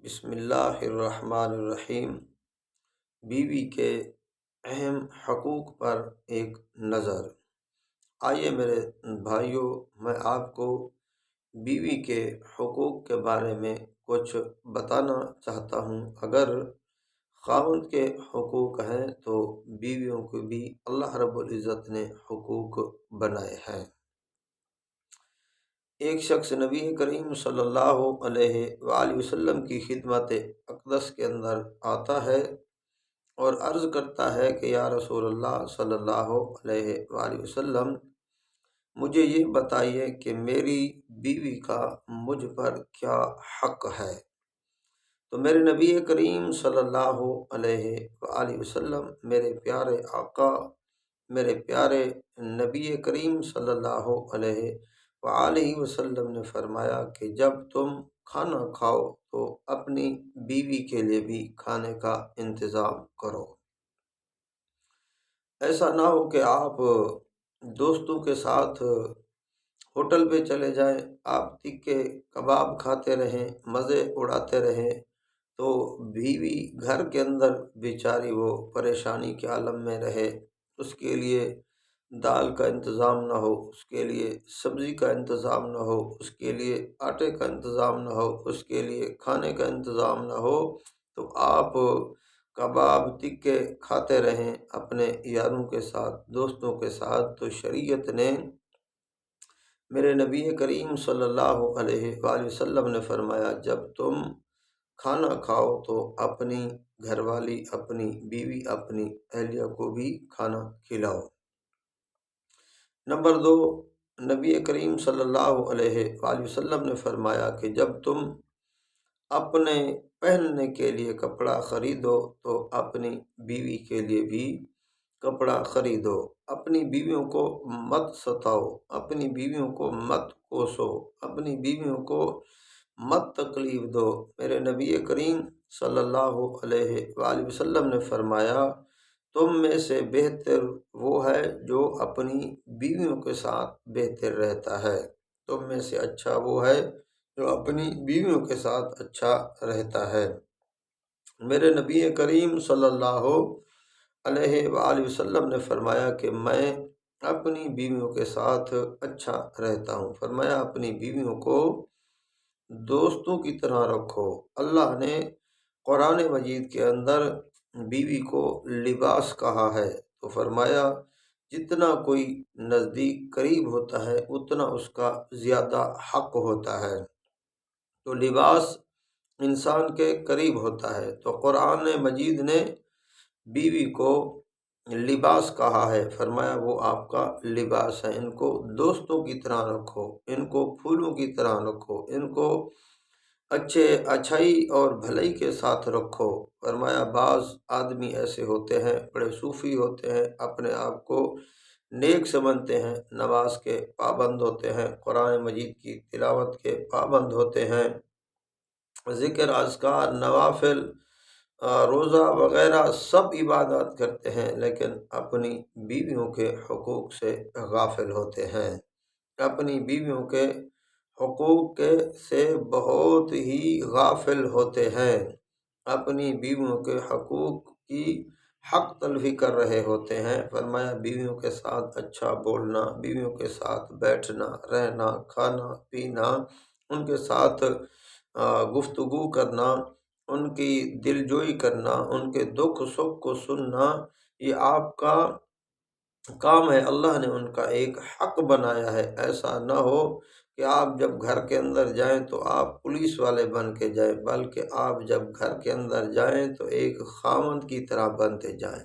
بسم اللہ الرحمن الرحیم۔ بیوی کے اہم حقوق پر ایک نظر۔ آئیے میرے بھائیوں، میں آپ کو بیوی کے حقوق کے بارے میں کچھ بتانا چاہتا ہوں۔ اگر خاوند کے حقوق ہیں تو بیویوں کو بھی اللہ رب العزت نے حقوق بنائے ہیں۔ ایک شخص نبی کریم صلی اللہ علیہ وآلہ وسلم کی خدمت اقدس کے اندر آتا ہے اور عرض کرتا ہے کہ یا رسول اللہ صلی اللہ علیہ وآلہ وسلم، مجھے یہ بتائیے کہ میری بیوی کا مجھ پر کیا حق ہے۔ تو میرے نبی کریم صلی اللہ علیہ وآلہ وسلم، میرے پیارے آقا، میرے پیارے نبی کریم صلی اللہ علیہ وآلہ وسلم نے فرمایا کہ جب تم کھانا کھاؤ تو اپنی بیوی کے لیے بھی کھانے کا انتظام کرو۔ ایسا نہ ہو کہ آپ دوستوں کے ساتھ ہوٹل پہ چلے جائیں، آپ تکے کباب کھاتے رہیں، مزے اڑاتے رہیں، تو بیوی گھر کے اندر بیچاری وہ پریشانی کے عالم میں رہے، اس کے لیے دال کا انتظام نہ ہو، اس کے لیے سبزی کا انتظام نہ ہو، اس کے لیے آٹے کا انتظام نہ ہو، اس کے لیے کھانے کا انتظام نہ ہو، تو آپ کباب تکے کھاتے رہیں اپنے یاروں کے ساتھ، دوستوں کے ساتھ۔ تو شریعت نے، میرے نبی کریم صلی اللہ علیہ وآلہ وسلم نے فرمایا جب تم کھانا کھاؤ تو اپنی گھر والی، اپنی بیوی، اپنی اہلیہ کو بھی کھانا کھلاؤ۔ نمبر 2، نبی کریم صلی اللہ علیہ وآلہ وسلم نے فرمایا کہ جب تم اپنے پہننے کے لیے کپڑا خریدو تو اپنی بیوی کے لیے بھی کپڑا خریدو۔ اپنی بیویوں کو مت ستاؤ، اپنی بیویوں کو مت کوسو، اپنی بیویوں کو مت تکلیف دو۔ میرے نبی کریم صلی اللہ علیہ وآلہ وسلم نے فرمایا تم میں سے بہتر وہ ہے جو اپنی بیویوں کے ساتھ بہتر رہتا ہے، تم میں سے اچھا وہ ہے جو اپنی بیویوں کے ساتھ اچھا رہتا ہے۔ میرے نبی کریم صلی اللہ علیہ وآلہ وسلم نے فرمایا کہ میں اپنی بیویوں کے ساتھ اچھا رہتا ہوں۔ فرمایا اپنی بیویوں کو دوستوں کی طرح رکھو۔ اللہ نے قرآن مجید کے اندر بیوی کو لباس کہا ہے، تو فرمایا جتنا کوئی نزدیک قریب ہوتا ہے اتنا اس کا زیادہ حق ہوتا ہے۔ تو لباس انسان کے قریب ہوتا ہے، تو قرآن مجید نے بیوی کو لباس کہا ہے، فرمایا وہ آپ کا لباس ہے، ان کو دوستوں کی طرح رکھو، ان کو پھولوں کی طرح رکھو، ان کو اچھائی اور بھلائی کے ساتھ رکھو۔ فرمایا بعض آدمی ایسے ہوتے ہیں، بڑے صوفی ہوتے ہیں، اپنے آپ کو نیک سمجھتے ہیں، نماز کے پابند ہوتے ہیں، قرآن مجید کی تلاوت کے پابند ہوتے ہیں، ذکر اذکار نوافل روزہ وغیرہ سب عبادات کرتے ہیں، لیکن اپنی بیویوں کے حقوق سے غافل ہوتے ہیں، اپنی بیویوں کے حقوق سے بہت ہی غافل ہوتے ہیں، اپنی بیویوں کے حقوق کی حق تلفی کر رہے ہوتے ہیں۔ فرمایا بیویوں کے ساتھ اچھا بولنا، بیویوں کے ساتھ بیٹھنا، رہنا، کھانا پینا، ان کے ساتھ گفتگو کرنا، ان کی دلجوئی کرنا، ان کے دکھ سکھ کو سننا، یہ آپ کا کام ہے، اللہ نے ان کا ایک حق بنایا ہے۔ ایسا نہ ہو کہ آپ جب گھر کے اندر جائیں تو آپ پولیس والے بن کے جائیں، بلکہ آپ جب گھر کے اندر جائیں تو ایک خاوند کی طرح بنتے جائیں۔